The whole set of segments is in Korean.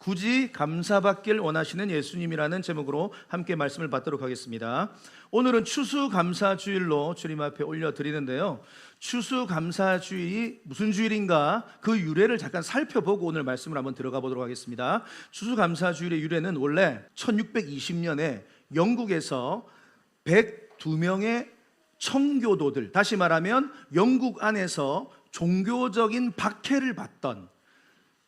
굳이 감사받길 원하시는 예수님이라는 제목으로 함께 말씀을 받도록 하겠습니다. 오늘은 추수감사주일로 주님 앞에 올려드리는데요, 추수감사주일이 무슨 주일인가 그 유래를 잠깐 살펴보고 오늘 말씀을 한번 들어가 보도록 하겠습니다. 추수감사주일의 유래는 원래 1620년에 영국에서 102명의 청교도들, 다시 말하면 영국 안에서 종교적인 박해를 받던,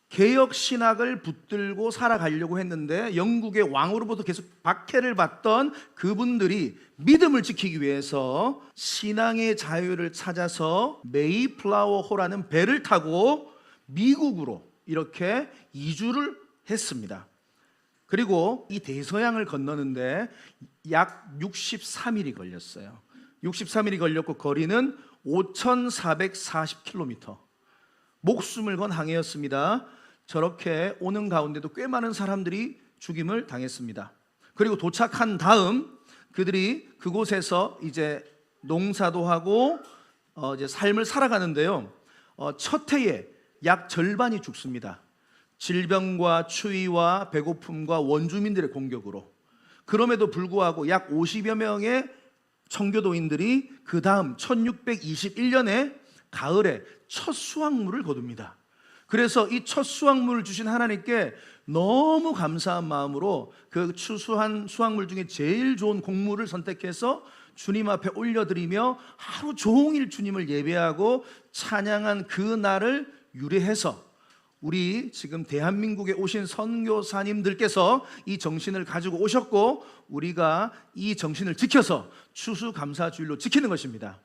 개혁 신학을 붙들고 살아가려고 했는데 영국의 왕으로부터 계속 박해를 받던 그분들이 믿음을 지키기 위해서 신앙의 자유를 찾아서 메이플라워호라는 배를 타고 미국으로 이렇게 이주를 했습니다. 그리고 이 대서양을 건너는데 약 63일이 걸렸어요. 63일이 걸렸고 거리는 5,440km, 목숨을 건 항해였습니다. 저렇게 오는 가운데도 꽤 많은 사람들이 죽임을 당했습니다. 그리고 도착한 다음 그들이 그곳에서 이제 농사도 하고 이제 삶을 살아가는데요, 첫 해에 약 절반이 죽습니다. 질병과 추위와 배고픔과 원주민들의 공격으로. 그럼에도 불구하고 약 50여 명의 청교도인들이 그 다음 1621년에 가을에 첫 수확물을 거둡니다. 그래서 이 첫 수확물을 주신 하나님께 너무 감사한 마음으로 그 추수한 수확물 중에 제일 좋은 곡물을 선택해서 주님 앞에 올려드리며 하루 종일 주님을 예배하고 찬양한 그 날을 유래해서 우리 지금 대한민국에 오신 선교사님들께서 이 정신을 가지고 오셨고 우리가 이 정신을 지켜서 추수감사주일로 지키는 것입니다.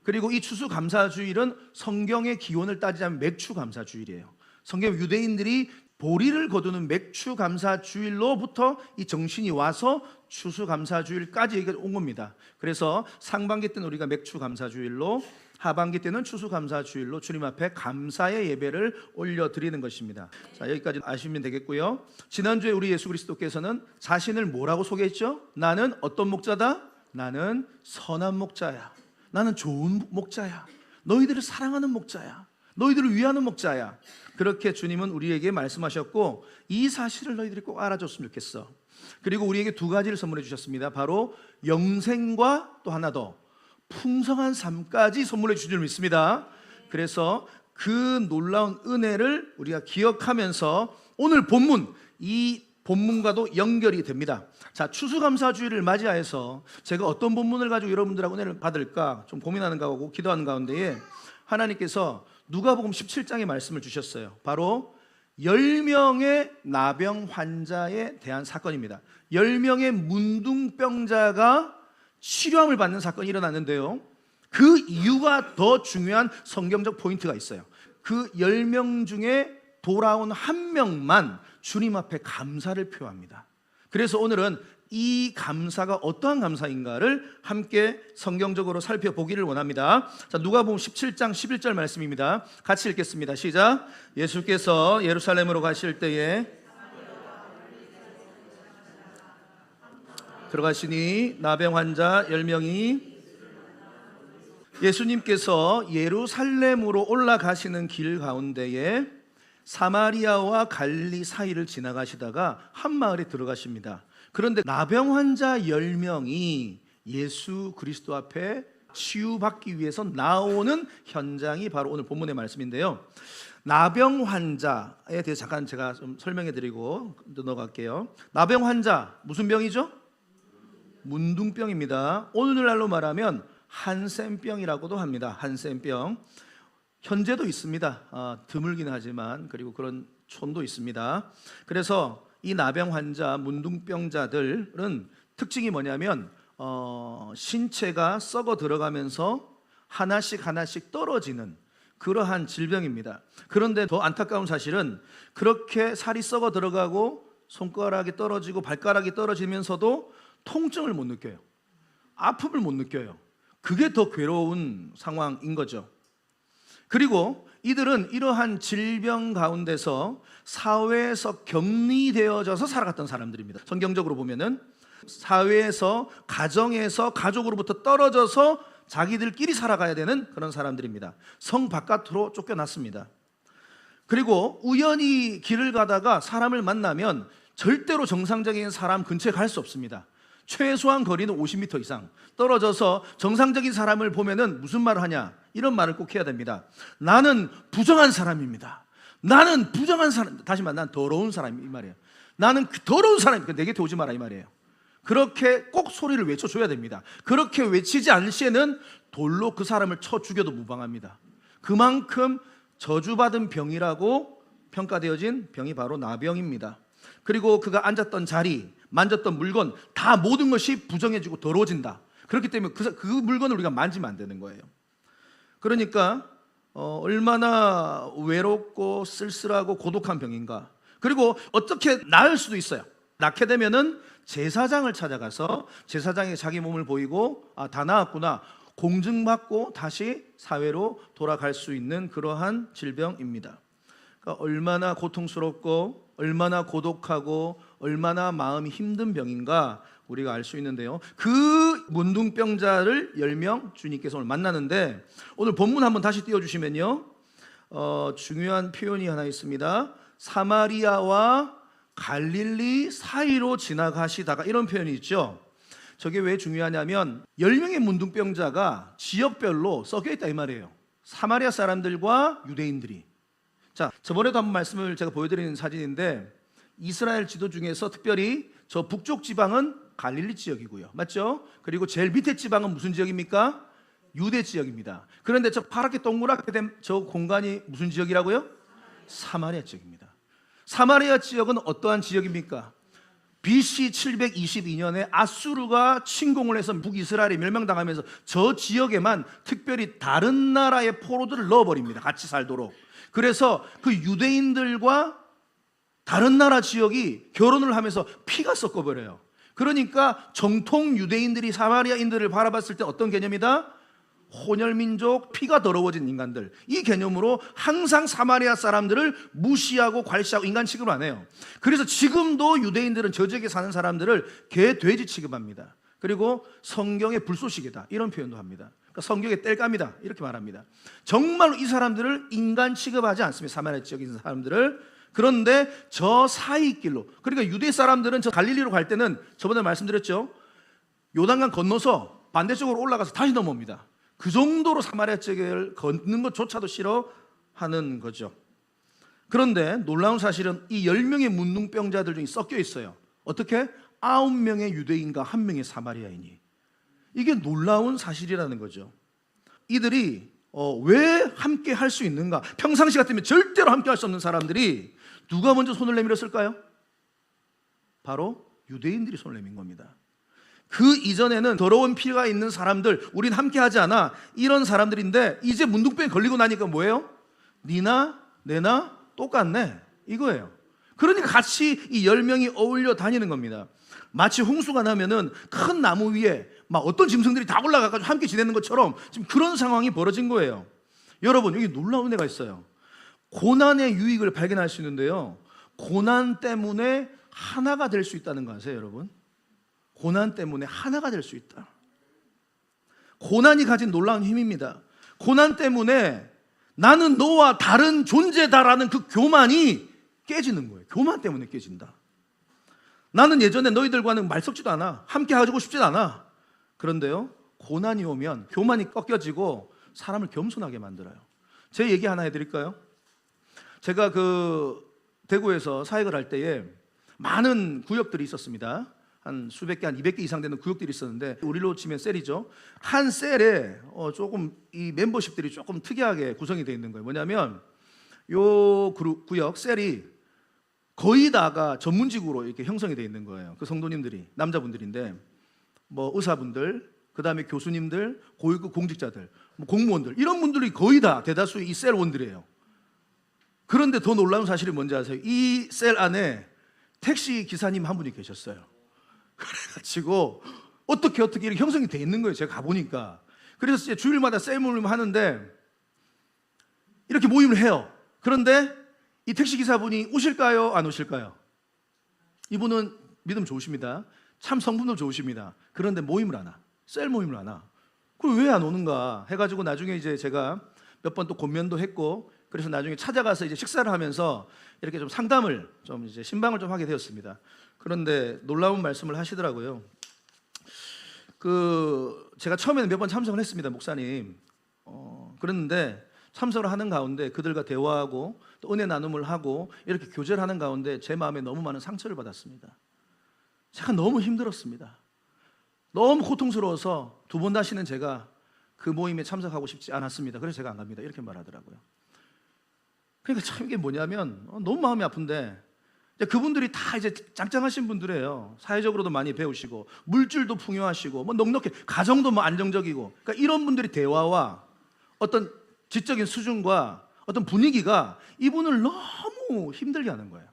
그리고 이 추수감사주일은 성경의 기원을 따지자면 맥추감사주일이에요. 성경 유대인들이 보리를 거두는 맥추감사주일로부터 이 정신이 와서 추수감사주일까지 온 겁니다. 그래서 상반기 때는 우리가 맥추감사주일로, 하반기 때는 추수감사주일로 주님 앞에 감사의 예배를 올려드리는 것입니다. 자, 여기까지 아시면 되겠고요. 지난주에 우리 예수 그리스도께서는 자신을 뭐라고 소개했죠? 나는 어떤 목자다? 나는 선한 목자야. 나는 좋은 목자야. 너희들을 사랑하는 목자야. 너희들을 위하는 목자야. 그렇게 주님은 우리에게 말씀하셨고 이 사실을 너희들이 꼭 알아줬으면 좋겠어. 그리고 우리에게 두 가지를 선물해 주셨습니다. 바로 영생과 또 하나 더 풍성한 삶까지 선물해 주실 줄 믿습니다. 그래서 그 놀라운 은혜를 우리가 기억하면서 오늘 본문, 이 본문과도 연결이 됩니다. 자, 추수감사주일을 맞이하여서 제가 어떤 본문을 가지고 여러분들하고 은혜를 받을까 좀 고민하는 가운데, 기도하는 가운데에 하나님께서 누가복음 17장의 말씀을 주셨어요. 바로 10명의 나병 환자에 대한 사건입니다. 10명의 문둥병자가 치료함을 받는 사건이 일어났는데요, 그 이유가 더 중요한 성경적 포인트가 있어요. 그 10명 중에 돌아온 한 명만 주님 앞에 감사를 표합니다. 그래서 오늘은 이 감사가 어떠한 감사인가를 함께 성경적으로 살펴보기를 원합니다. 자, 누가복음 17장 11절 말씀입니다. 같이 읽겠습니다. 시작. 예수께서 예루살렘으로 가실 때에 들어가시니 나병 환자 10명이 예수님께서 예루살렘으로 올라가시는 길 가운데에 사마리아와 갈릴리 사이를 지나가시다가 한 마을에 들어가십니다. 그런데 나병 환자 10명이 예수 그리스도 앞에 치유받기 위해서 나오는 현장이 바로 오늘 본문의 말씀인데요, 나병 환자에 대해서 잠깐 제가 좀 설명해 드리고 넘어갈게요. 나병 환자 무슨 병이죠? 문둥병입니다. 오늘날로 말하면 한센병이라고도 합니다. 한센병. 현재도 있습니다. 드물긴 하지만, 그리고 그런 촌도 있습니다. 그래서 이 나병 환자, 문둥병자들은 특징이 뭐냐면 신체가 썩어 들어가면서 하나씩 떨어지는 그러한 질병입니다. 그런데 더 안타까운 사실은 그렇게 살이 썩어 들어가고 손가락이 떨어지고 발가락이 떨어지면서도 통증을 못 느껴요. 아픔을 못 느껴요. 그게 더 괴로운 상황인 거죠. 그리고 이들은 이러한 질병 가운데서 사회에서 격리되어져서 살아갔던 사람들입니다. 성경적으로 보면은 사회에서, 가정에서, 가족으로부터 떨어져서 자기들끼리 살아가야 되는 그런 사람들입니다. 성 바깥으로 쫓겨났습니다. 그리고 우연히 길을 가다가 사람을 만나면 절대로 정상적인 사람 근처에 갈 수 없습니다. 최소한 거리는 50m 이상 떨어져서 정상적인 사람을 보면은 무슨 말을 하냐, 이런 말을 꼭 해야 됩니다. 나는 부정한 사람입니다. 나는 부정한 사람, 다시 말해, 난 더러운 사람, 이 말이에요. 나는 그 더러운 사람이니까 내 곁에 오지 마라, 이 말이에요. 그렇게 꼭 소리를 외쳐줘야 됩니다. 그렇게 외치지 않을 시에는 돌로 그 사람을 쳐 죽여도 무방합니다. 그만큼 저주받은 병이라고 평가되어진 병이 바로 나병입니다. 그리고 그가 앉았던 자리, 만졌던 물건, 다 모든 것이 부정해지고 더러워진다. 그렇기 때문에 그 물건을 우리가 만지면 안 되는 거예요. 그러니까 얼마나 외롭고 쓸쓸하고 고독한 병인가. 그리고 어떻게 나을 수도 있어요. 낫게 되면은 제사장을 찾아가서 제사장이 자기 몸을 보이고 다 나았구나, 공증받고 다시 사회로 돌아갈 수 있는 그러한 질병입니다. 그러니까 얼마나 고통스럽고 얼마나 고독하고 얼마나 마음이 힘든 병인가 우리가 알 수 있는데요. 그 문둥병자를 10명 주님께서 오늘 만나는데, 오늘 본문 한번 다시 띄워주시면요, 중요한 표현이 하나 있습니다. 사마리아와 갈릴리 사이로 지나가시다가, 이런 표현이 있죠. 저게 왜 중요하냐면 10명의 문둥병자가 지역별로 섞여 있다, 이 말이에요. 사마리아 사람들과 유대인들이. 자, 저번에도 한번 말씀을 제가 보여드리는 사진인데, 이스라엘 지도 중에서 특별히 저 북쪽 지방은 갈릴리 지역이고요, 맞죠? 그리고 제일 밑에 지방은 무슨 지역입니까? 유대 지역입니다. 그런데 저 파랗게 동그랗게 된 저 공간이 무슨 지역이라고요? 사마리아 지역입니다. 사마리아 지역은 어떠한 지역입니까? BC 722년에 아수르가 침공을 해서 북이스라엘이 멸망당하면서 저 지역에만 특별히 다른 나라의 포로들을 넣어버립니다. 같이 살도록. 그래서 그 유대인들과 다른 나라 지역이 결혼을 하면서 피가 섞어버려요. 그러니까 정통 유대인들이 사마리아인들을 바라봤을 때 어떤 개념이다? 혼혈민족, 피가 더러워진 인간들, 이 개념으로 항상 사마리아 사람들을 무시하고 관시하고 인간 취급을 안 해요. 그래서 지금도 유대인들은 저 지역에 사는 사람들을 개, 돼지 취급합니다. 그리고 성경의 불쏘시개다, 이런 표현도 합니다. 그러니까 성경의 땔감이다, 이렇게 말합니다. 정말로 이 사람들을 인간 취급하지 않습니다, 사마리아 지역에 있는 사람들을. 그런데 저 사이길로, 그러니까 유대 사람들은 저 갈릴리로 갈 때는 저번에 말씀드렸죠, 요단강 건너서 반대쪽으로 올라가서 다시 넘어옵니다. 그 정도로 사마리아 지역을 걷는 것조차도 싫어하는 거죠. 그런데 놀라운 사실은 이 10명의 문둥병자들 중에 섞여 있어요. 어떻게? 9명의 유대인과 1명의 사마리아인이. 이게 놀라운 사실이라는 거죠. 이들이 왜 함께 할 수 있는가? 평상시 같으면 절대로 함께 할 수 없는 사람들이 누가 먼저 손을 내밀었을까요? 바로 유대인들이 손을 내민 겁니다. 그 이전에는 더러운 피가 있는 사람들, 우린 함께 하지 않아, 이런 사람들인데, 이제 문둥병에 걸리고 나니까 뭐예요? 니나 내나 똑같네, 이거예요. 그러니까 같이 이 10명이 어울려 다니는 겁니다. 마치 홍수가 나면은 큰 나무 위에 막 어떤 짐승들이 다 올라가가지고 함께 지내는 것처럼 지금 그런 상황이 벌어진 거예요. 여러분, 여기 놀라운 애가 있어요. 고난의 유익을 발견할 수 있는데요, 고난 때문에 하나가 될 수 있다는 거 아세요, 여러분? 고난 때문에 하나가 될 수 있다. 고난이 가진 놀라운 힘입니다. 고난 때문에 나는 너와 다른 존재다라는 그 교만이 깨지는 거예요. 교만 때문에 깨진다. 나는 예전에 너희들과는 말 섞지도 않아, 함께 하고 싶지도 않아. 그런데요, 고난이 오면 교만이 꺾여지고 사람을 겸손하게 만들어요. 제 얘기 하나 해드릴까요? 제가 그 대구에서 사역을 할 때에 많은 구역들이 있었습니다. 한 수백 개, 한 200개 이상 되는 구역들이 있었는데, 우리로 치면 셀이죠. 한 셀에 조금 이 멤버십들이 조금 특이하게 구성이 되어 있는 거예요. 뭐냐면 요 구역 셀이 거의 다가 전문직으로 이렇게 형성이 되어 있는 거예요. 그 성도님들이 남자분들인데, 뭐 의사분들, 그 다음에 교수님들, 고위급 공직자들, 뭐 공무원들, 이런 분들이 거의 다 대다수 이 셀원들이에요. 그런데 더 놀라운 사실이 뭔지 아세요? 이 셀 안에 택시 기사님 한 분이 계셨어요. 그래가지고 어떻게 이렇게 형성이 돼 있는 거예요, 제가 가보니까. 그래서 이제 주일마다 셀 모임을 하는데 이렇게 모임을 해요. 그런데 이 택시 기사분이 오실까요, 안 오실까요? 이분은 믿음 좋으십니다. 참 성분도 좋으십니다. 그런데 모임을 안 와, 셀 모임을 안 와. 그럼 왜 안 오는가 해가지고 나중에 이제 제가 몇 번 또 권면도 했고 그래서 나중에 찾아가서 이제 식사를 하면서 이렇게 좀 상담을 좀 이제 신방을 좀 하게 되었습니다. 그런데 놀라운 말씀을 하시더라고요. 제가 처음에는 몇 번 참석을 했습니다, 목사님. 그랬는데 참석을 하는 가운데 그들과 대화하고 또 은혜 나눔을 하고 이렇게 교제를 하는 가운데 제 마음에 너무 많은 상처를 받았습니다. 제가 너무 힘들었습니다. 너무 고통스러워서 두 번 다시는 제가 그 모임에 참석하고 싶지 않았습니다. 그래서 제가 안 갑니다. 이렇게 말하더라고요. 그러니까 참 이게 뭐냐면 너무 마음이 아픈데 그분들이 다 이제 짱짱하신 분들이에요. 사회적으로도 많이 배우시고 물질도 풍요하시고 뭐 넉넉해, 가정도 뭐 안정적이고, 그러니까 이런 분들이 대화와 어떤 지적인 수준과 어떤 분위기가 이분을 너무 힘들게 하는 거예요.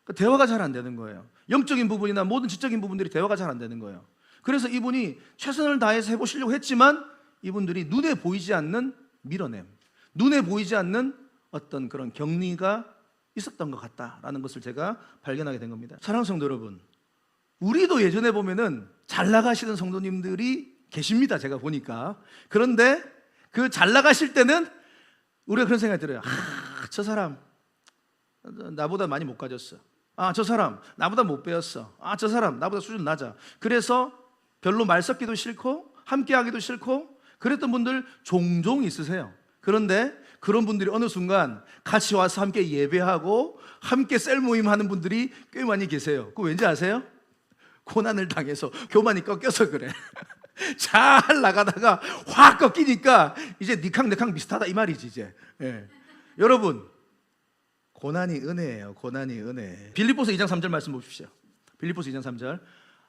그러니까 대화가 잘 안 되는 거예요. 영적인 부분이나 모든 지적인 부분들이 대화가 잘 안 되는 거예요. 그래서 이분이 최선을 다해서 해보시려고 했지만 이분들이 눈에 보이지 않는 밀어냄, 눈에 보이지 않는 어떤 그런 격리가 있었던 것 같다라는 것을 제가 발견하게 된 겁니다. 사랑하는 성도 여러분, 우리도 예전에 보면은 잘 나가시는 성도님들이 계십니다. 제가 보니까. 그런데 그 잘 나가실 때는 우리가 그런 생각이 들어요. 저 사람 나보다 많이 못 가졌어. 저 사람 나보다 못 배웠어. 저 사람 나보다 수준 낮아. 그래서 별로 말 섞기도 싫고 함께 하기도 싫고 그랬던 분들 종종 있으세요. 그런데 그런 분들이 어느 순간 같이 와서 함께 예배하고 함께 셀 모임 하는 분들이 꽤 많이 계세요. 그거 왠지 아세요? 고난을 당해서 교만이 꺾여서 그래. 잘 나가다가 확 꺾이니까 이제 니캉네캉 비슷하다 이 말이지 이제. 여러분, 고난이 은혜예요. 고난이 은혜. 빌립보서 2장 3절 말씀 보십시오. 빌립보서 2장 3절.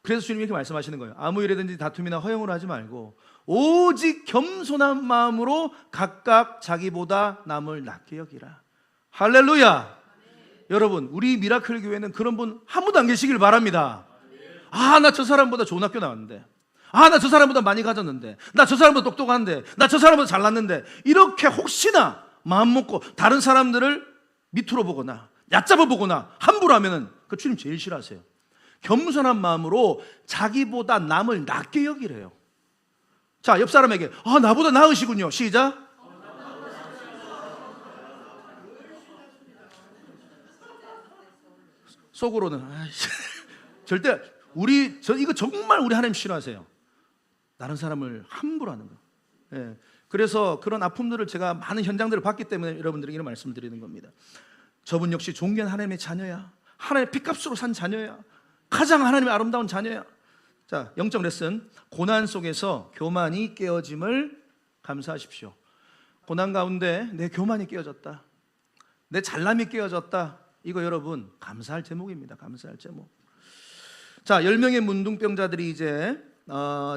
그래서 주님이 이렇게 말씀하시는 거예요. 아무 일에든지 다툼이나 허영으로 하지 말고 오직 겸손한 마음으로 각각 자기보다 남을 낮게 여기라. 할렐루야. 여러분, 우리 미라클 교회는 그런 분 한 분도 안 계시길 바랍니다. 나 저 사람보다 좋은 학교 나왔는데, 나 저 사람보다 많이 가졌는데, 나 저 사람보다 똑똑한데, 나 저 사람보다 잘났는데, 이렇게 혹시나 마음 먹고 다른 사람들을 밑으로 보거나 얕잡아 보거나 함부로 하면은 그 주님 제일 싫어하세요. 겸손한 마음으로 자기보다 남을 낮게 여기래요. 자, 옆 사람에게 나보다 나으시군요. 시작. 속으로는 절대 이거 정말 우리 하나님 싫어하세요. 다른 사람을 함부로 하는 거. 그래서 그런 아픔들을 제가 많은 현장들을 봤기 때문에 여러분들에게 이런 말씀을 드리는 겁니다. 저분 역시 존귀한 하나님의 자녀야. 하나님의 피값으로 산 자녀야. 가장 하나님의 아름다운 자녀야. 자, 영적 레슨. 고난 속에서 교만이 깨어짐을 감사하십시오. 고난 가운데 내 교만이 깨어졌다, 내 잘남이 깨어졌다. 이거 여러분 감사할 제목입니다. 감사할 제목. 자, 10명의 문둥병자들이 이제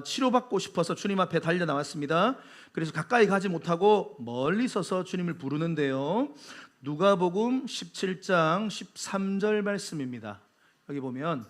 치료받고 싶어서 주님 앞에 달려 나왔습니다. 그래서 가까이 가지 못하고 멀리 서서 주님을 부르는데요. 누가복음 17장 13절 말씀입니다. 여기 보면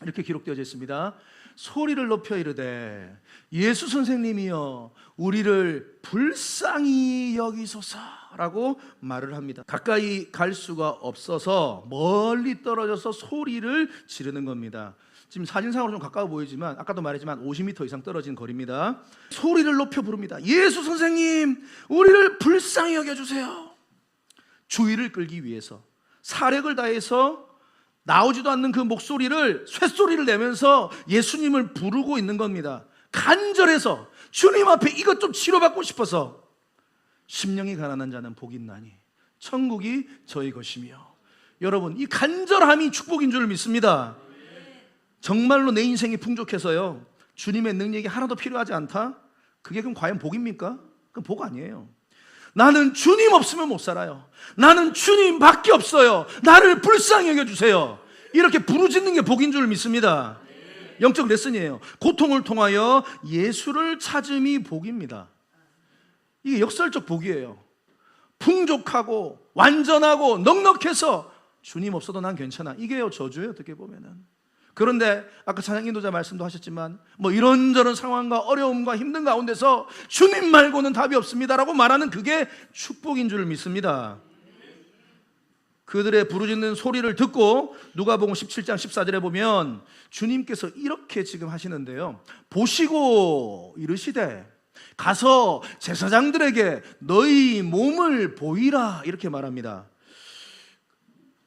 이렇게 기록되어져 있습니다. 소리를 높여 이르되 예수 선생님이여 우리를 불쌍히 여기소서라고 말을 합니다. 가까이 갈 수가 없어서 멀리 떨어져서 소리를 지르는 겁니다. 지금 사진상으로 좀 가까워 보이지만 아까도 말했지만 50m 이상 떨어진 거리입니다. 소리를 높여 부릅니다. 예수 선생님 우리를 불쌍히 여겨주세요. 주의를 끌기 위해서 사력을 다해서 나오지도 않는 그 목소리를 쇳소리를 내면서 예수님을 부르고 있는 겁니다. 간절해서 주님 앞에 이것 좀 치료받고 싶어서. 심령이 가난한 자는 복이 있나니 천국이 저희 것이며. 여러분, 이 간절함이 축복인 줄 믿습니다. 정말로 내 인생이 풍족해서요 주님의 능력이 하나도 필요하지 않다? 그게 그럼 과연 복입니까? 그건 복 아니에요. 나는 주님 없으면 못 살아요. 나는 주님밖에 없어요. 나를 불쌍히 여겨주세요. 이렇게 부르짖는 게 복인 줄 믿습니다. 영적 레슨이에요. 고통을 통하여 예수를 찾음이 복입니다. 이게 역설적 복이에요. 풍족하고 완전하고 넉넉해서 주님 없어도 난 괜찮아. 이게요 저주예요 어떻게 보면은. 그런데 아까 찬양 인도자 말씀도 하셨지만 뭐 이런저런 상황과 어려움과 힘든 가운데서 주님 말고는 답이 없습니다라고 말하는 그게 축복인 줄 믿습니다. 그들의 부르짖는 소리를 듣고 누가복음 17장 14절에 보면 주님께서 이렇게 지금 하시는데요. 보시고 이르시되 가서 제사장들에게 너희 몸을 보이라 이렇게 말합니다.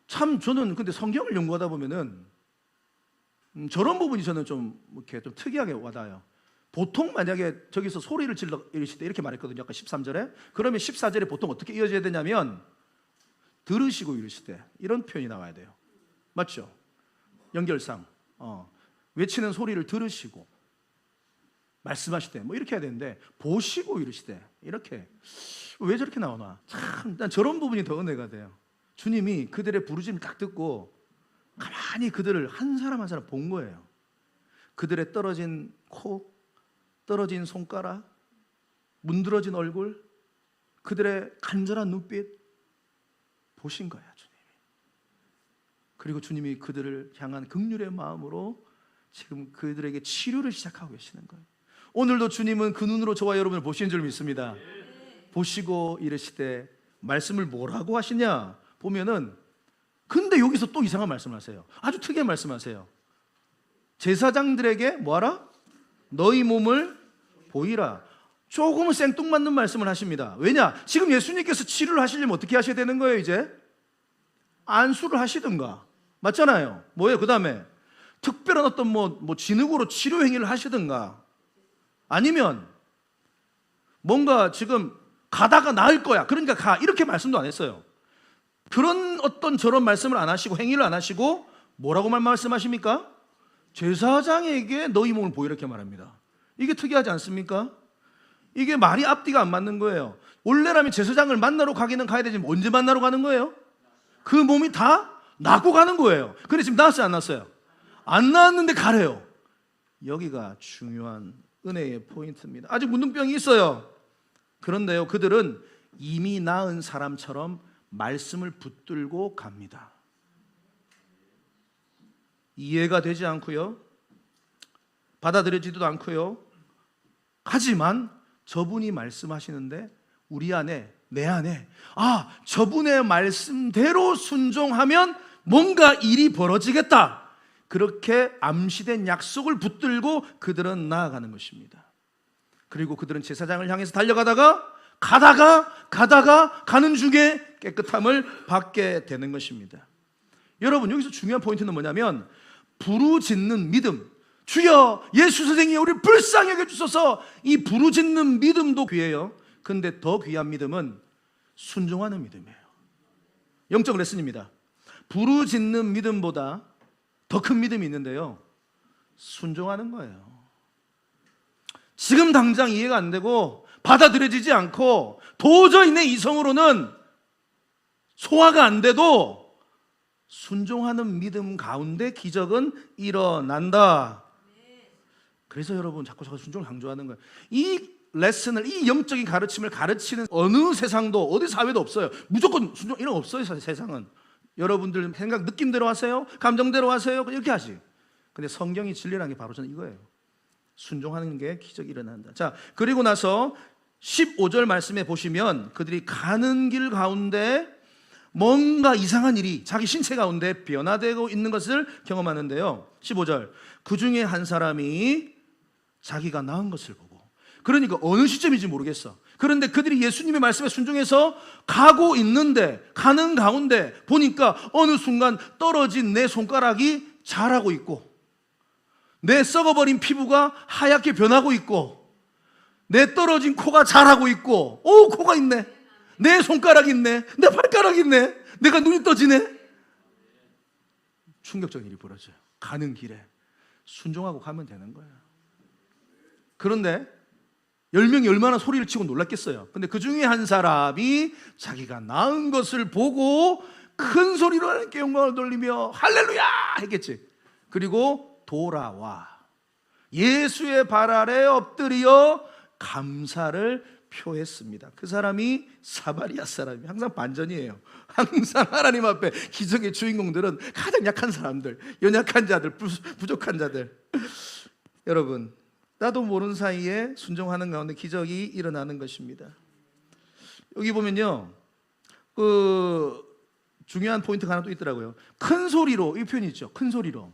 참 저는 근데 성경을 연구하다 보면은 저런 부분이 저는 좀 이렇게 좀 특이하게 와닿아요. 보통 만약에 저기서 소리를 질러 이르시되 이렇게 말했거든요. 아까 13절에. 그러면 14절에 보통 어떻게 이어져야 되냐면 들으시고 이르시되 이런 표현이 나와야 돼요. 맞죠? 연결상 외치는 소리를 들으시고 말씀하시되 뭐 이렇게 해야 되는데 보시고 이르시되 이렇게 왜 저렇게 나오나? 참 난 저런 부분이 더 은혜가 돼요. 주님이 그들의 부르짐을 딱 듣고 가만히 그들을 한 사람 한 사람 본 거예요. 그들의 떨어진 코, 떨어진 손가락, 문드러진 얼굴, 그들의 간절한 눈빛 보신 거예요, 주님이. 그리고 주님이 그들을 향한 긍휼의 마음으로 지금 그들에게 치료를 시작하고 계시는 거예요. 오늘도 주님은 그 눈으로 저와 여러분을 보시는 줄 믿습니다. 보시고 이르시되 말씀을 뭐라고 하시냐 보면은 근데 여기서 또 이상한 말씀을 하세요. 아주 특이한 말씀하세요. 제사장들에게 뭐하라? 너희 몸을 보이라. 조금은 생뚱맞는 말씀을 하십니다. 왜냐? 지금 예수님께서 치료를 하시려면 어떻게 하셔야 되는 거예요? 이제 안수를 하시든가 맞잖아요. 뭐예요? 그 다음에 특별한 어떤 뭐 진흙으로 치료 행위를 하시든가 아니면 뭔가 지금 가다가 나을 거야 그러니까 가 이렇게 말씀도 안 했어요. 그런 어떤 저런 말씀을 안 하시고 행위를 안 하시고 뭐라고 말씀하십니까? 제사장에게 너희 몸을 보이라 이렇게 말합니다. 이게 특이하지 않습니까? 이게 말이 앞뒤가 안 맞는 거예요. 원래라면 제사장을 만나러 가기는 가야 되지만 언제 만나러 가는 거예요? 그 몸이 다 낫고 가는 거예요. 근데 지금 나왔어요 안 나왔어요? 안 나왔는데 가래요. 여기가 중요한 은혜의 포인트입니다. 아직 문둥병이 있어요. 그런데요 그들은 이미 나은 사람처럼 말씀을 붙들고 갑니다. 이해가 되지 않고요 받아들여지도 않고요 하지만 저분이 말씀하시는데 우리 안에 내 안에 저분의 말씀대로 순종하면 뭔가 일이 벌어지겠다 그렇게 암시된 약속을 붙들고 그들은 나아가는 것입니다. 그리고 그들은 제사장을 향해서 달려가다가 가는 중에 깨끗함을 받게 되는 것입니다. 여러분 여기서 중요한 포인트는 뭐냐면 부르짖는 믿음. 주여 예수 선생님 우리를 불쌍히 여겨주소서. 이 부르짖는 믿음도 귀해요. 근데 더 귀한 믿음은 순종하는 믿음이에요. 영적 레슨입니다. 부르짖는 믿음보다 더 큰 믿음이 있는데요 순종하는 거예요. 지금 당장 이해가 안 되고 받아들여지지 않고 도저히 내 이성으로는 소화가 안 돼도 순종하는 믿음 가운데 기적은 일어난다. 그래서 여러분 자꾸 순종을 강조하는 거예요. 이 레슨을 이 영적인 가르침을 가르치는 어느 세상도 어디 사회도 없어요. 무조건 순종 이런 거 없어요. 세상은 여러분들 생각 느낌대로 하세요 감정대로 하세요 이렇게 하지. 근데 성경이 진리라는 게 바로 저는 이거예요. 순종하는 게 기적이 일어난다. 자 그리고 나서 15절 말씀에 보시면 그들이 가는 길 가운데 뭔가 이상한 일이 자기 신체 가운데 변화되고 있는 것을 경험하는데요 15절 그 중에 한 사람이 자기가 나은 것을 보고 그러니까 어느 시점인지 모르겠어. 그런데 그들이 예수님의 말씀에 순종해서 가고 있는데 가는 가운데 보니까 어느 순간 떨어진 내 손가락이 자라고 있고 내 썩어버린 피부가 하얗게 변하고 있고 내 떨어진 코가 자라고 있고 코가 있네 내 손가락이 있네 내 발가락이 있네 내가 눈이 떠지네. 충격적인 일이 벌어져요. 가는 길에 순종하고 가면 되는 거예요. 그런데 10명이 얼마나 소리를 치고 놀랐겠어요. 근데 그 중에 한 사람이 자기가 나은 것을 보고 큰 소리로 하나님께 영광을 돌리며 할렐루야 했겠지. 그리고 돌아와 예수의 발 아래 엎드려 감사를 표했습니다. 그 사람이 사마리아 사람이 항상 반전이에요. 항상 하나님 앞에 기적의 주인공들은 가장 약한 사람들, 연약한 자들, 부족한 자들. 여러분 나도 모르는 사이에 순종하는 가운데 기적이 일어나는 것입니다. 여기 보면요 그 중요한 포인트가 하나 또 있더라고요. 큰 소리로 이 표현이 있죠. 큰 소리로.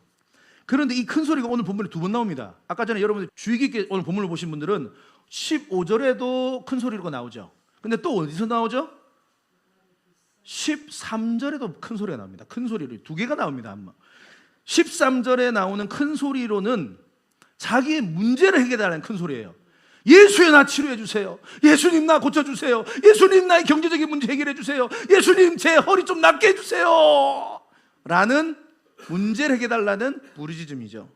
그런데 이 큰 소리가 오늘 본문에 두 번 나옵니다. 아까 전에 여러분들 주의 깊게 오늘 본문을 보신 분들은 15절에도 큰 소리가 나오죠. 근데 또 어디서 나오죠? 13절에도 큰 소리가 나옵니다. 큰 소리로 두 개가 나옵니다. 13절에 나오는 큰 소리로는 자기의 문제를 해결하는 큰 소리예요. 예수여 나 치료해 주세요. 예수님 나 고쳐 주세요. 예수님 나의 경제적인 문제 해결해 주세요. 예수님 제 허리 좀 낫게 해 주세요. 라는 문제를 해결하려는 부르짖음이죠.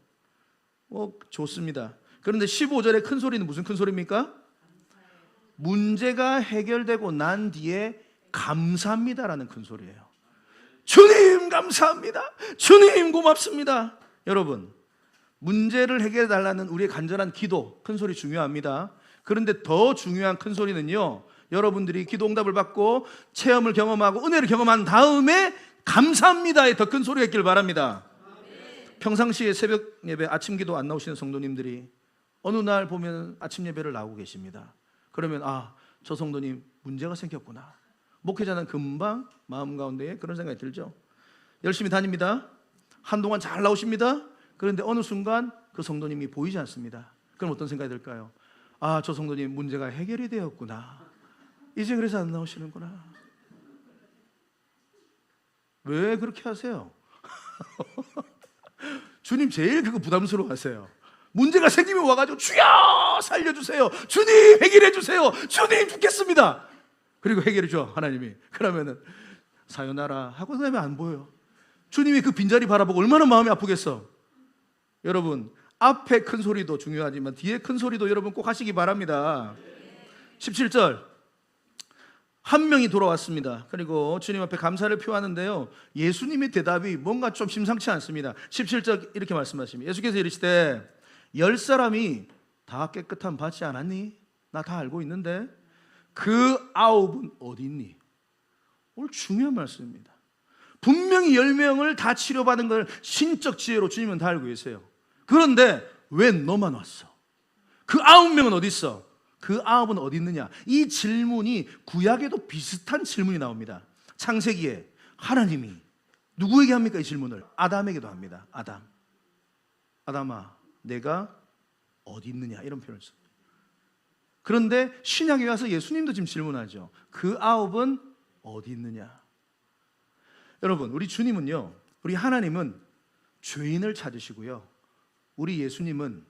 좋습니다. 그런데 15절의 큰 소리는 무슨 큰 소리입니까? 문제가 해결되고 난 뒤에 감사합니다라는 큰 소리예요. 주님 감사합니다. 주님 고맙습니다. 여러분, 문제를 해결해 달라는 우리의 간절한 기도, 큰 소리 중요합니다. 그런데 더 중요한 큰 소리는요, 여러분들이 기도 응답을 받고 체험을 경험하고 은혜를 경험한 다음에 감사합니다의 더 큰 소리가 있길 바랍니다. 평상시에 새벽 예배 아침 기도 안 나오시는 성도님들이 어느 날 보면 아침 예배를 나오고 계십니다. 그러면 저 성도님 문제가 생겼구나. 목회자는 금방 마음 가운데에 그런 생각이 들죠. 열심히 다닙니다. 한동안 잘 나오십니다. 그런데 어느 순간 그 성도님이 보이지 않습니다. 그럼 어떤 생각이 들까요? 저 성도님 문제가 해결이 되었구나. 이제 그래서 안 나오시는구나. 왜 그렇게 하세요? 주님 제일 그거 부담스러워 하세요. 문제가 생기면 와가지고 주여 살려주세요. 주님 해결해 주세요. 주님 죽겠습니다. 그리고 해결해 줘 하나님이. 그러면은 사요나라 하고 그다음에 안 보여요. 주님이 그 빈자리 바라보고 얼마나 마음이 아프겠어. 여러분, 앞에 큰 소리도 중요하지만 뒤에 큰 소리도 여러분 꼭 하시기 바랍니다. 17절, 한 명이 돌아왔습니다. 그리고 주님 앞에 감사를 표하는데요, 예수님의 대답이 뭔가 좀 심상치 않습니다. 17절 이렇게 말씀하십니다. 예수께서 이르시되 10사람이 다 깨끗함 받지 않았니? 나 다 알고 있는데 그 9은 어디 있니? 오늘 중요한 말씀입니다. 분명히 10명을 다 치료받은 걸 신적 지혜로 주님은 다 알고 계세요. 그런데 왜 너만 왔어? 그 9명은 어디 있어? 그 9은 어디 있느냐? 이 질문이 구약에도 비슷한 질문이 나옵니다. 창세기에 하나님이 누구에게 합니까? 이 질문을 아담에게도 합니다. 아담아 내가 어디 있느냐? 이런 표현을 써요. 그런데 신약에 와서 예수님도 지금 질문하죠. 그 9은 어디 있느냐? 여러분, 우리 주님은요, 우리 하나님은 죄인을 찾으시고요, 우리 예수님은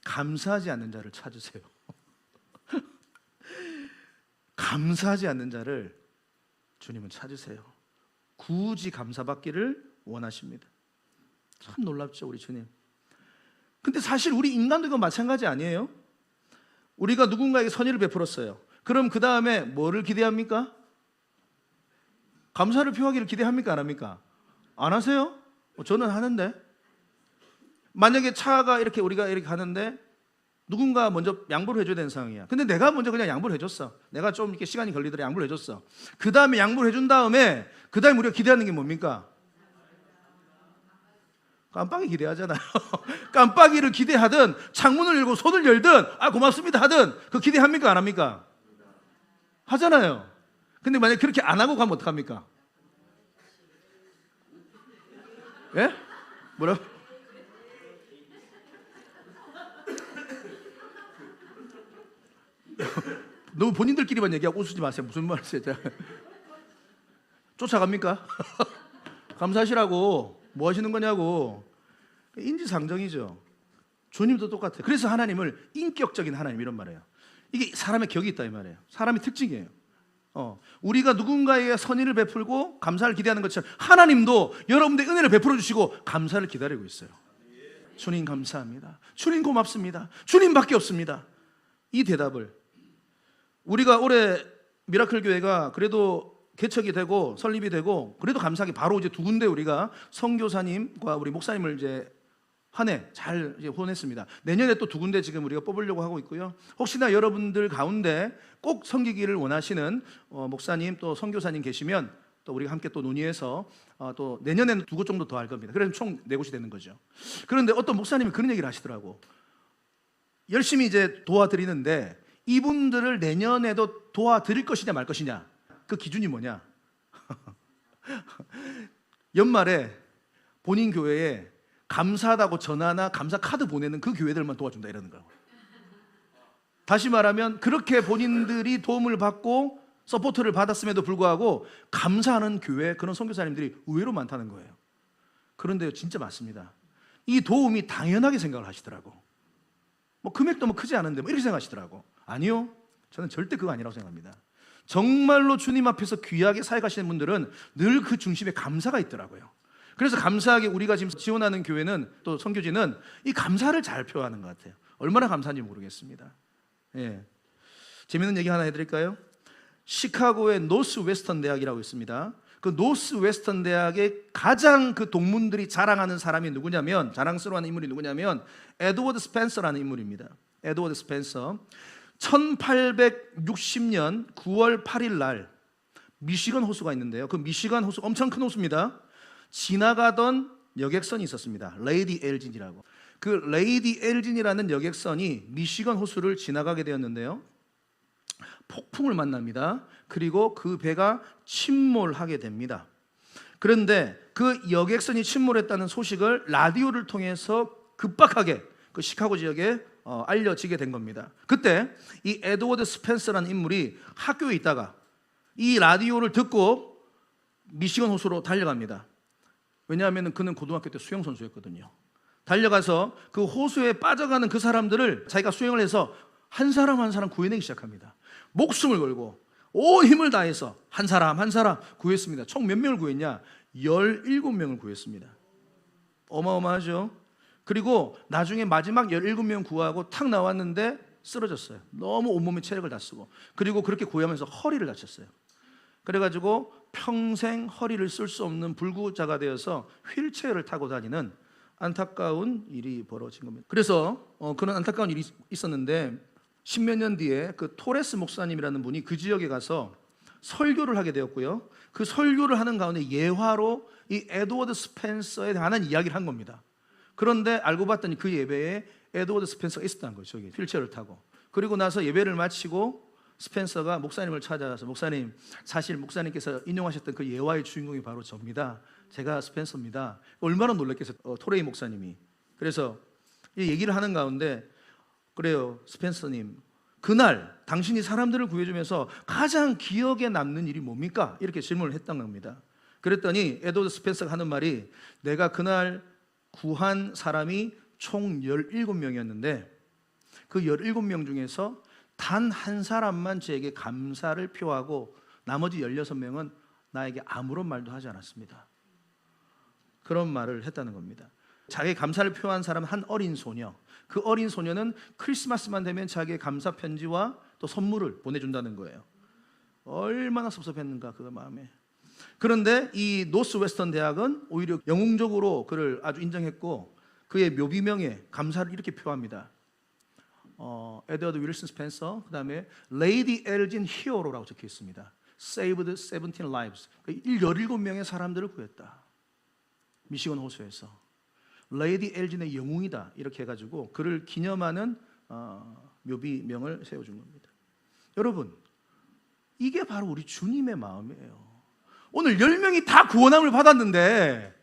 감사하지 않는 자를 찾으세요. 감사하지 않는 자를 주님은 찾으세요. 굳이 감사받기를 원하십니다. 참 놀랍죠, 우리 주님. 근데 사실 우리 인간도 이건 마찬가지 아니에요? 우리가 누군가에게 선의를 베풀었어요. 그럼 그 다음에 뭐를 기대합니까? 감사를 표하기를 기대합니까? 안 합니까? 안 하세요? 저는 하는데. 만약에 차가 이렇게 우리가 이렇게 가는데 누군가 먼저 양보를 해줘야 되는 상황이야. 근데 내가 먼저 그냥 양보를 해줬어. 내가 좀 이렇게 시간이 걸리더라 양보를 해줬어. 그 다음에 양보를 해준 다음에 그 다음에 우리가 기대하는 게 뭡니까? 깜빡이 기대하잖아요. 깜빡이를 기대하든 창문을 열고 손을 열든 고맙습니다 하든 그거 기대합니까? 안 합니까? 하잖아요. 근데 만약에 그렇게 안 하고 가면 어떡합니까? 예? 뭐라고? 너무 본인들끼리만 얘기하고 웃으지 마세요. 무슨 말이세요? 쫓아갑니까? 감사하시라고. 뭐 하시는 거냐고. 인지상정이죠. 주님도 똑같아요. 그래서 하나님을 인격적인 하나님 이런 말이에요. 이게 사람의 격이 있다 이 말이에요. 사람의 특징이에요. 우리가 누군가에게 선의를 베풀고 감사를 기대하는 것처럼 하나님도 여러분들의 은혜를 베풀어 주시고 감사를 기다리고 있어요. 주님 감사합니다. 주님 고맙습니다. 주님밖에 없습니다. 이 대답을 우리가 올해 미라클 교회가 그래도 개척이 되고 설립이 되고 그래도 감사하게 바로 이제 2군데 우리가 선교사님과 우리 목사님을 이제 한 해 잘 후원했습니다. 내년에 또 2군데 지금 우리가 뽑으려고 하고 있고요. 혹시나 여러분들 가운데 꼭 섬기기를 원하시는 목사님 또 선교사님 계시면 또 우리가 함께 또 논의해서 또 내년에는 2곳 정도 더 할 겁니다. 그래서 총 4곳이 되는 거죠. 그런데 어떤 목사님이 그런 얘기를 하시더라고. 열심히 이제 도와드리는데 이분들을 내년에도 도와드릴 것이냐 말 것이냐, 그 기준이 뭐냐? 연말에 본인 교회에 감사하다고 전화나 감사 카드 보내는 그 교회들만 도와준다 이러는 거예요. 다시 말하면 그렇게 본인들이 도움을 받고 서포트를 받았음에도 불구하고 감사하는 교회, 그런 선교사님들이 의외로 많다는 거예요. 그런데 진짜 맞습니다. 이 도움이 당연하게 생각을 하시더라고. 뭐 금액도 뭐 크지 않은데 뭐 이렇게 생각하시더라고. 아니요, 저는 절대 그거 아니라고 생각합니다. 정말로 주님 앞에서 귀하게 사역하시는 분들은 늘 그 중심에 감사가 있더라고요. 그래서 감사하게 우리가 지금 지원하는 교회는, 또 선교지는 이 감사를 잘 표현하는 것 같아요. 얼마나 감사한지 모르겠습니다. 예. 재밌는 얘기 하나 해드릴까요? 시카고의 노스 웨스턴 대학이라고 있습니다. 그 노스 웨스턴 대학의 가장 그 동문들이 자랑하는 사람이 누구냐면, 자랑스러워하는 인물이 누구냐면 에드워드 스펜서라는 인물입니다. 에드워드 스펜서. 1860년 9월 8일 날 미시건 호수가 있는데요. 그 미시건 호수 엄청 큰 호수입니다. 지나가던 여객선이 있었습니다. 레이디 엘진이라고. 그 레이디 엘진이라는 여객선이 미시건 호수를 지나가게 되었는데요. 폭풍을 만납니다. 그리고 그 배가 침몰하게 됩니다. 그런데 그 여객선이 침몰했다는 소식을 라디오를 통해서 급박하게 그 시카고 지역에 알려지게 된 겁니다. 그때 이 에드워드 스펜서라는 인물이 학교에 있다가 이 라디오를 듣고 미시건 호수로 달려갑니다. 왜냐하면 그는 고등학교 때 수영선수였거든요. 달려가서 그 호수에 빠져가는 그 사람들을 자기가 수영을 해서 한 사람 한 사람 구해내기 시작합니다. 목숨을 걸고 온 힘을 다해서 한 사람 한 사람 구했습니다. 총 몇 명을 구했냐? 17명을 구했습니다. 어마어마하죠. 그리고 나중에 마지막 17명 구하고 탁 나왔는데 쓰러졌어요. 너무 온몸에 체력을 다 쓰고. 그리고 그렇게 구하면서 허리를 다쳤어요. 그래가지고 평생 허리를 쓸 수 없는 불구자가 되어서 휠체어를 타고 다니는 안타까운 일이 벌어진 겁니다. 그래서 그런 안타까운 일이 있었는데 10몇 년 뒤에 그 토레스 목사님이라는 분이 그 지역에 가서 설교를 하게 되었고요. 그 설교를 하는 가운데 예화로 이 에드워드 스펜서에 관한 이야기를 한 겁니다. 그런데 알고 봤더니 그 예배에 에드워드 스펜서가 있었다는 거예요. 저기 휠체어를 타고. 그리고 나서 예배를 마치고 스펜서가 목사님을 찾아가서, 목사님, 사실 목사님께서 인용하셨던 그 예화의 주인공이 바로 저입니다. 제가 스펜서입니다. 얼마나 놀랐겠어요, 토레이 목사님이. 그래서 이 얘기를 하는 가운데, 그래요, 스펜서님, 그날 당신이 사람들을 구해주면서 가장 기억에 남는 일이 뭡니까? 이렇게 질문을 했던 겁니다. 그랬더니 에드워드 스펜서가 하는 말이, 내가 그날 구한 사람이 총 17명이었는데 그 17명 중에서 단 한 사람만 저에게 감사를 표하고 나머지 16명은 나에게 아무런 말도 하지 않았습니다. 그런 말을 했다는 겁니다. 자기 감사를 표한 사람은 한 어린 소녀. 그 어린 소녀는 크리스마스만 되면 자기의 감사 편지와 또 선물을 보내준다는 거예요. 얼마나 섭섭했는가 그 마음에. 그런데 이 노스 웨스턴 대학은 오히려 영웅적으로 그를 아주 인정했고 그의 묘비명에 감사를 이렇게 표합니다. 에드워드 윌슨 스펜서, 그 다음에 레이디 엘진 히어로라고 적혀 있습니다. Saved 17 lives. 17명의 사람들을 구했다. 미시건 호수에서. 레이디 엘진의 영웅이다 이렇게 해가지고 그를 기념하는 묘비명을 세워준 겁니다. 여러분, 이게 바로 우리 주님의 마음이에요. 오늘 10명이 다 구원함을 받았는데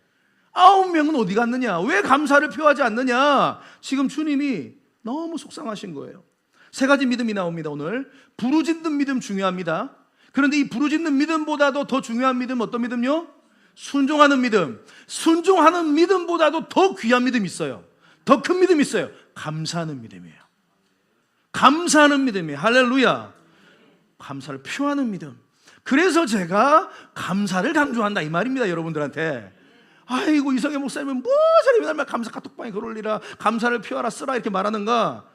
9명은 어디 갔느냐? 왜 감사를 표하지 않느냐? 지금 주님이 너무 속상하신 거예요. 세 가지 믿음이 나옵니다. 오늘 부르짖는 믿음 중요합니다. 그런데 이 부르짖는 믿음보다도 더 중요한 믿음 어떤 믿음요? 순종하는 믿음. 순종하는 믿음보다도 더 귀한 믿음이 있어요. 더 큰 믿음이 있어요. 감사하는 믿음이에요. 감사하는 믿음이에요. 할렐루야. 감사를 표하는 믿음. 그래서 제가 감사를 강조한다 이 말입니다. 여러분들한테. 아이고, 이성애 목사님은 뭐 저리 맨날 감사 카톡방에 글 올리라, 감사를 표하라, 쓰라 이렇게 말하는가?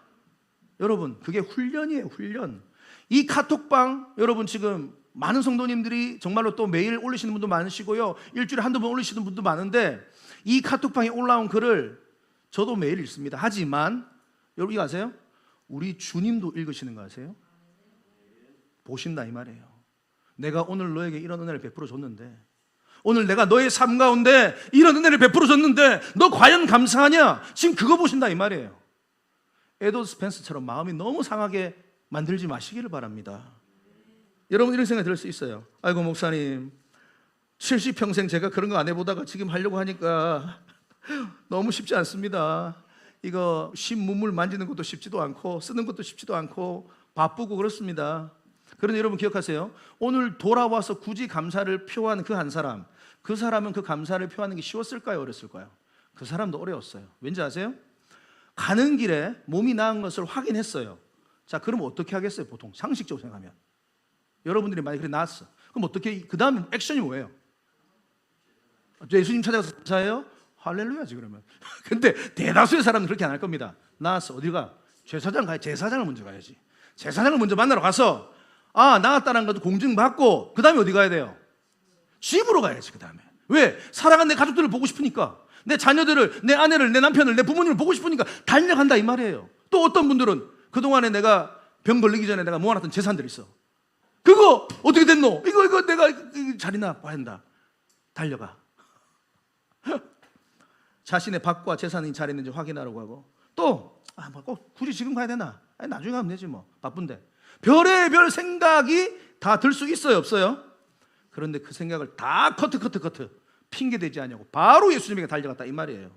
여러분, 그게 훈련이에요. 훈련. 이 카톡방, 여러분 지금 많은 성도님들이 정말로 또 매일 올리시는 분도 많으시고요, 일주일에 한두 번 올리시는 분도 많은데 이 카톡방에 올라온 글을 저도 매일 읽습니다. 하지만 여러분 이거 아세요? 우리 주님도 읽으시는 거 아세요? 보신다 이 말이에요. 내가 오늘 너에게 이런 은혜를 베풀어 줬는데, 오늘 내가 너의 삶 가운데 이런 은혜를 베풀어 줬는데 너 과연 감사하냐? 지금 그거 보신다 이 말이에요. 에드워드 스펜서처럼 마음이 너무 상하게 만들지 마시기를 바랍니다. 여러분 이런 생각이 들 수 있어요. 아이고 목사님, 70평생 제가 그런 거 안 해보다가 지금 하려고 하니까 너무 쉽지 않습니다. 이거 신문물 만지는 것도 쉽지도 않고 쓰는 것도 쉽지도 않고 바쁘고 그렇습니다. 그런데 여러분 기억하세요. 오늘 돌아와서 굳이 감사를 표한 그 한 사람, 그 사람은 그 감사를 표하는 게 쉬웠을까요? 어렸을까요? 그 사람도 어려웠어요. 왠지 아세요? 가는 길에 몸이 나은 것을 확인했어요. 자, 그럼 어떻게 하겠어요? 보통 상식적으로 생각하면 여러분들이 만약에 그래 나았어. 그럼 어떻게 그 다음 액션이 뭐예요? 예수님 찾아가서 감사해요? 할렐루야지 그러면. 근데 대다수의 사람은 그렇게 안 할 겁니다. 나왔어. 어디 가? 제사장 가야. 제사장을 먼저 가야지. 제사장을 먼저 만나러 가서 나왔다는 것도 공증받고 그 다음에 어디 가야 돼요? 집으로 가야지. 그 다음에. 왜? 사랑하는 내 가족들을 보고 싶으니까, 내 자녀들을, 내 아내를, 내 남편을, 내 부모님을 보고 싶으니까 달려간다 이 말이에요. 또 어떤 분들은 그동안에 내가 병 걸리기 전에 내가 모아놨던 재산들이 있어. 그거 어떻게 됐노? 이거 내가 자리나 봐야 한다. 달려가. 자신의 밭과 재산이 잘 있는지 확인하려고 하고, 또 꼭 굳이 지금 가야 되나? 나중에 가면 되지 뭐, 바쁜데. 별의별 생각이 다 들 수 있어요, 없어요? 그런데 그 생각을 다 커트 핑계 대지 않냐고 바로 예수님에게 달려갔다 이 말이에요.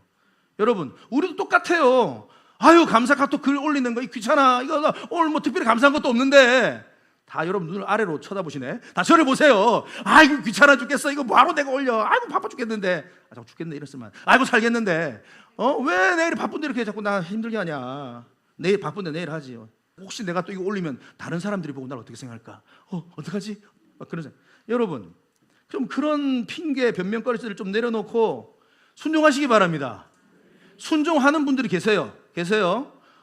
여러분, 우리도 똑같아요. 아유, 감사 카톡 글 올리는 거 귀찮아. 이거 오늘 뭐 특별히 감사한 것도 없는데. 다 여러분 눈을 아래로 쳐다보시네. 다 저를 보세요. 아이고 귀찮아 죽겠어. 이거 뭐하러 내가 올려. 아이고 바빠 죽겠는데. 자꾸 죽겠네 이랬으면. 아이고 살겠는데. 왜 내일 바쁜데 이렇게 자꾸 나 힘들게 하냐. 내일 바쁜데 내일 하지. 혹시 내가 또 이거 올리면 다른 사람들이 보고 나를 어떻게 생각할까? 어떡하지? 그런 생각. 여러분, 좀 그런 핑계 변명거리들을 좀 내려놓고 순종하시기 바랍니다. 순종하는 분들이 계세요.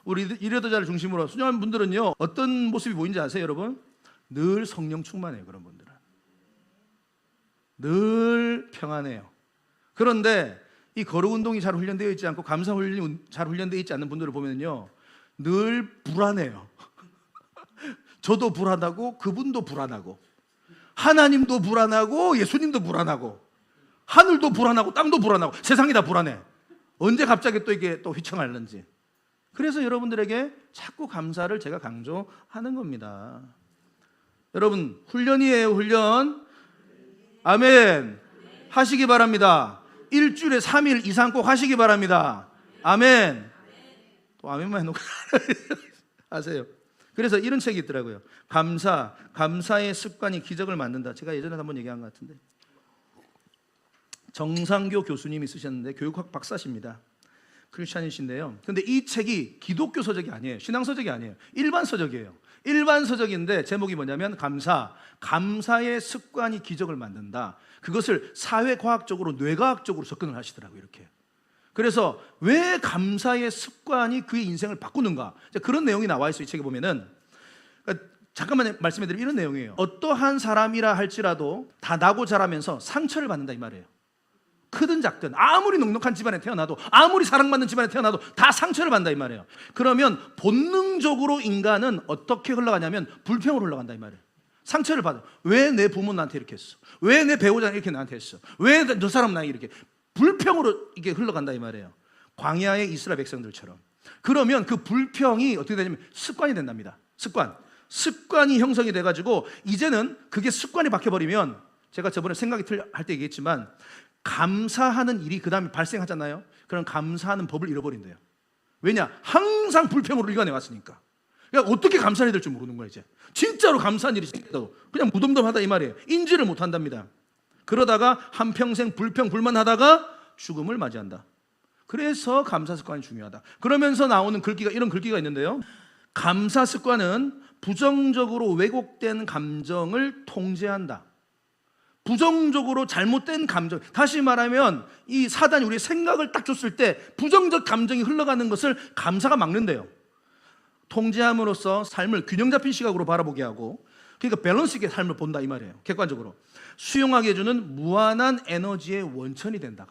우리 이레더자를 중심으로 순종하는 분들은요, 어떤 모습이 보이는지 아세요, 여러분? 늘 성령 충만해요. 그런 분들은 늘 평안해요. 그런데 이 거룩 운동이 잘 훈련되어 있지 않고 감사 훈련이 잘 훈련되어 있지 않는 분들을 보면요, 늘 불안해요. 저도 불안하고 그분도 불안하고 하나님도 불안하고 예수님도 불안하고 하늘도 불안하고 땅도 불안하고 세상이 다 불안해. 언제 갑자기 또 이게 또 휘청하는지. 그래서 여러분들에게 자꾸 감사를 제가 강조하는 겁니다. 여러분, 훈련이에요, 훈련. 아멘. 하시기 바랍니다. 일주일에 3일 이상 꼭 하시기 바랍니다. 아멘. 또 아멘만 해놓고 하세요. 그래서 이런 책이 있더라고요. 감사의 습관이 기적을 만든다. 제가 예전에 한번 얘기한 것 같은데, 정상교 교수님이 쓰셨는데 교육학 박사십니다. 크리스찬이신데요. 근데 이 책이 기독교 서적이 아니에요. 신앙 서적이 아니에요. 일반 서적이에요. 일반 서적인데 제목이 뭐냐면 감사의 습관이 기적을 만든다. 그것을 사회과학적으로 뇌과학적으로 접근을 하시더라고요. 이렇게. 그래서 왜 감사의 습관이 그의 인생을 바꾸는가, 그런 내용이 나와 있어요. 이 책에 보면은. 그러니까 잠깐만 말씀해드리면 이런 내용이에요. 어떠한 사람이라 할지라도 다 나고 자라면서 상처를 받는다 이 말이에요. 크든 작든, 아무리 넉넉한 집안에 태어나도, 아무리 사랑받는 집안에 태어나도 다 상처를 받는다 이 말이에요. 그러면 본능적으로 인간은 어떻게 흘러가냐면 불평으로 흘러간다 이 말이에요. 상처를 받아. 왜 내 부모는 나한테 이렇게 했어? 왜 내 배우자는 이렇게 나한테 했어? 왜 저 사람은 나에게 이렇게? 불평으로 이게 흘러간다 이 말이에요. 광야의 이스라엘 백성들처럼. 그러면 그 불평이 어떻게 되냐면 습관이 된답니다. 습관이 형성이 돼가지고 이제는 그게 습관이 박혀버리면, 제가 저번에 생각이 할 때 얘기했지만, 감사하는 일이 그 다음에 발생하잖아요. 그럼 감사하는 법을 잃어버린대요. 왜냐? 항상 불평으로 일관해 왔으니까. 그러니까 어떻게 감사해야 될 줄 모르는 거예요. 이제 진짜로 감사한 일이 생겼다고 그냥 무덤덤하다 이 말이에요. 인지를 못한답니다. 그러다가 한평생 불평 불만하다가 죽음을 맞이한다. 그래서 감사 습관이 중요하다. 그러면서 나오는 글귀가, 이런 글귀가 있는데요. 감사 습관은 부정적으로 왜곡된 감정을 통제한다. 부정적으로 잘못된 감정, 다시 말하면 이 사단이 우리의 생각을 딱 줬을 때 부정적 감정이 흘러가는 것을 감사가 막는데요. 통제함으로써 삶을 균형 잡힌 시각으로 바라보게 하고, 그러니까 밸런스 있게 삶을 본다 이 말이에요. 객관적으로 수용하게 해주는 무한한 에너지의 원천이 된다.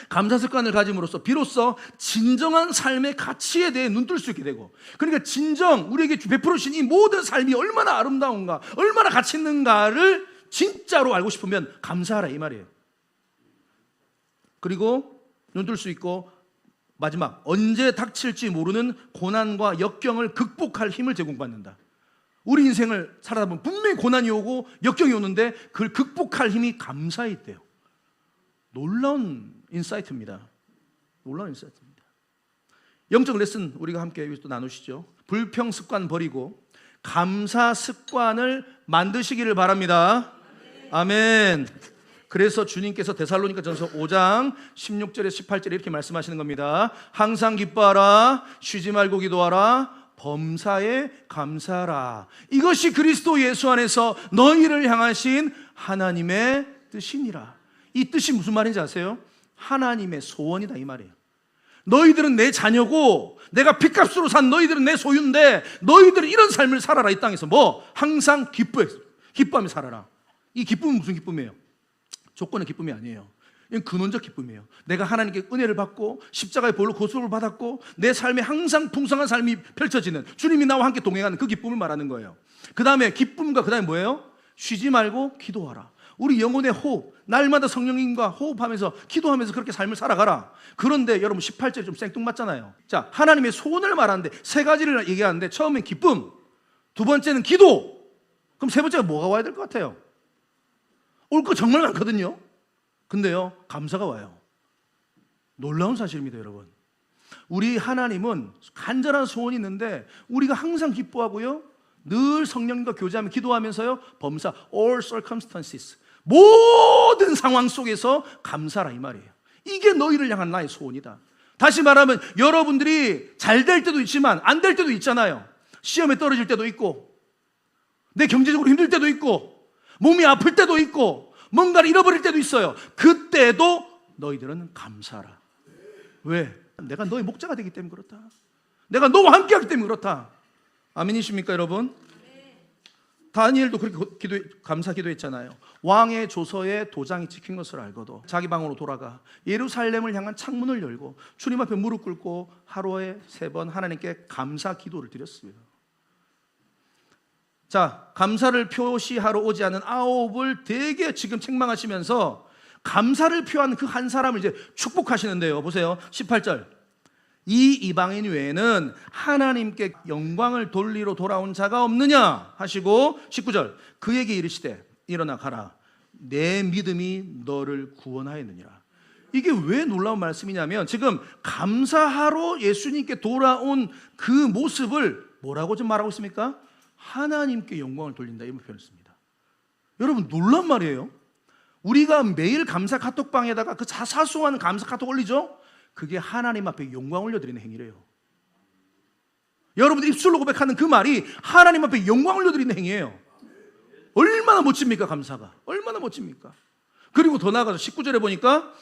감사 습관을 가짐으로써 비로소 진정한 삶의 가치에 대해 눈뜰 수 있게 되고, 그러니까 진정 우리에게 베풀어 주신 이 모든 삶이 얼마나 아름다운가, 얼마나 가치 있는가를 진짜로 알고 싶으면 감사하라 이 말이에요. 그리고 눈뜰 수 있고, 마지막, 언제 닥칠지 모르는 고난과 역경을 극복할 힘을 제공받는다. 우리 인생을 살아다 보면 분명히 고난이 오고 역경이 오는데 그걸 극복할 힘이 감사에 있대요. 놀라운 인사이트입니다. 영적 레슨 우리가 함께 여기서 또 나누시죠. 불평 습관 버리고 감사 습관을 만드시기를 바랍니다. 아멘. 그래서 주님께서 데살로니가전서 5장 16절에 18절에 이렇게 말씀하시는 겁니다. 항상 기뻐하라, 쉬지 말고 기도하라, 범사에 감사하라. 이것이 그리스도 예수 안에서 너희를 향하신 하나님의 뜻이니라. 이 뜻이 무슨 말인지 아세요? 하나님의 소원이다 이 말이에요. 너희들은 내 자녀고 내가 핏값으로 산 너희들은 내 소유인데 너희들은 이런 삶을 살아라. 이 땅에서 항상 기뻐하며 살아라. 이 기쁨은 무슨 기쁨이에요? 조건의 기쁨이 아니에요. 이건 근원적 기쁨이에요. 내가 하나님께 은혜를 받고 십자가의 보혈로 고소를 받았고 내 삶에 항상 풍성한 삶이 펼쳐지는, 주님이 나와 함께 동행하는 그 기쁨을 말하는 거예요. 그 다음에 기쁨과 그 다음에 뭐예요? 쉬지 말고 기도하라. 우리 영혼의 호흡, 날마다 성령님과 호흡하면서 기도하면서 그렇게 삶을 살아가라. 그런데 여러분 18절이 좀 생뚱맞잖아요. 자, 하나님의 소원을 말하는데 세 가지를 얘기하는데 처음엔 기쁨, 두 번째는 기도. 그럼 세 번째가 뭐가 와야 될 것 같아요? 올 거 정말 많거든요. 근데요, 감사가 와요. 놀라운 사실입니다, 여러분. 우리 하나님은 간절한 소원이 있는데 우리가 항상 기뻐하고요, 늘 성령님과 교제하며 기도하면서요, 범사 all circumstances, 모든 상황 속에서 감사라 이 말이에요. 이게 너희를 향한 나의 소원이다. 다시 말하면 여러분들이 잘 될 때도 있지만 안 될 때도 있잖아요. 시험에 떨어질 때도 있고, 내 경제적으로 힘들 때도 있고, 몸이 아플 때도 있고, 뭔가를 잃어버릴 때도 있어요. 그때도 너희들은 감사하라. 왜? 내가 너의 목자가 되기 때문에 그렇다. 내가 너와 함께하기 때문에 그렇다. 아멘이십니까 여러분? 다니엘도 그렇게 감사 기도했잖아요. 왕의 조서에 도장이 찍힌 것을 알고도 자기 방으로 돌아가 예루살렘을 향한 창문을 열고 주님 앞에 무릎 꿇고 하루에 3번 하나님께 감사 기도를 드렸습니다. 자, 감사를 표시하러 오지 않은 아홉을 되게 지금 책망하시면서 감사를 표한 그 한 사람을 이제 축복하시는데요. 보세요. 18절. 이 이방인 외에는 하나님께 영광을 돌리러 돌아온 자가 없느냐 하시고 19절. 그에게 이르시되 일어나 가라. 내 믿음이 너를 구원하였느니라. 이게 왜 놀라운 말씀이냐면 지금 감사하러 예수님께 돌아온 그 모습을 뭐라고 좀 말하고 있습니까? 하나님께 영광을 돌린다 이런 표현을 씁니다. 여러분 놀란 말이에요. 우리가 매일 감사 카톡방에다가 그 사소한 감사 카톡 올리죠? 그게 하나님 앞에 영광 올려드리는 행위래요. 여러분들 입술로 고백하는 그 말이 하나님 앞에 영광 올려드리는 행위예요. 얼마나 멋집니까 감사가. 얼마나 멋집니까. 그리고 더 나아가서 19절에 보니까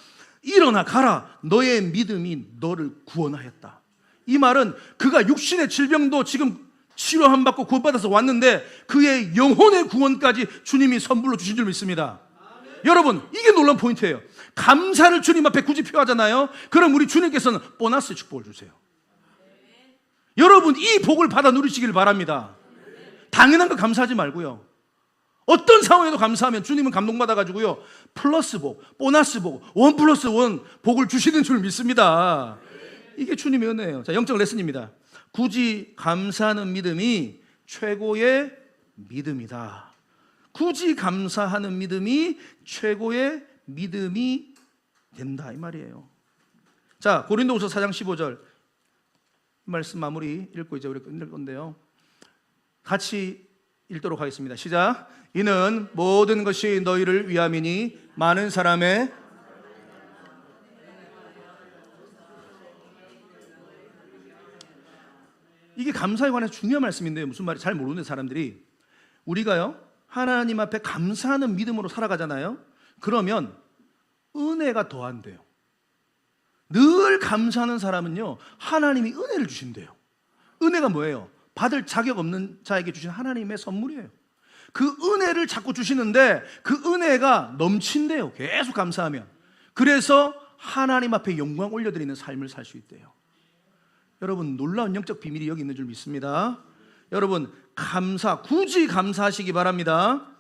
일어나 가라 너의 믿음이 너를 구원하였다. 이 말은 그가 육신의 질병도 지금 치료함 받고 구원받아서 왔는데 그의 영혼의 구원까지 주님이 선물로 주신 줄 믿습니다. 여러분 이게 놀라운 포인트예요. 감사를 주님 앞에 굳이 표하잖아요. 그럼 우리 주님께서는 보너스 축복을 주세요. 여러분 이 복을 받아 누리시길 바랍니다. 당연한 거 감사하지 말고요, 어떤 상황에도 감사하면 주님은 감동받아가지고요 플러스 복, 보너스 복, 1+1 복을 주시는 줄 믿습니다. 이게 주님의 은혜예요. 자, 영적 레슨입니다. 굳이 감사하는 믿음이 최고의 믿음이다. 굳이 감사하는 믿음이 최고의 믿음이 된다 이 말이에요. 자, 고린도후서 4장 15절 말씀 마무리 읽고 이제 우리 끝낼 건데요, 같이 읽도록 하겠습니다. 시작. 이는 모든 것이 너희를 위함이니 많은 사람의 이게 감사에 관해서 중요한 말씀인데요, 무슨 말인지 잘 모르는 사람들이 우리가요 하나님 앞에 감사하는 믿음으로 살아가잖아요. 그러면 은혜가 더한대요. 늘 감사하는 사람은요 하나님이 은혜를 주신대요. 은혜가 뭐예요? 받을 자격 없는 자에게 주신 하나님의 선물이에요. 그 은혜를 자꾸 주시는데 그 은혜가 넘친대요. 계속 감사하면. 그래서 하나님 앞에 영광 올려드리는 삶을 살 수 있대요. 여러분 놀라운 영적 비밀이 여기 있는 줄 믿습니다. 여러분 감사, 굳이 감사하시기 바랍니다.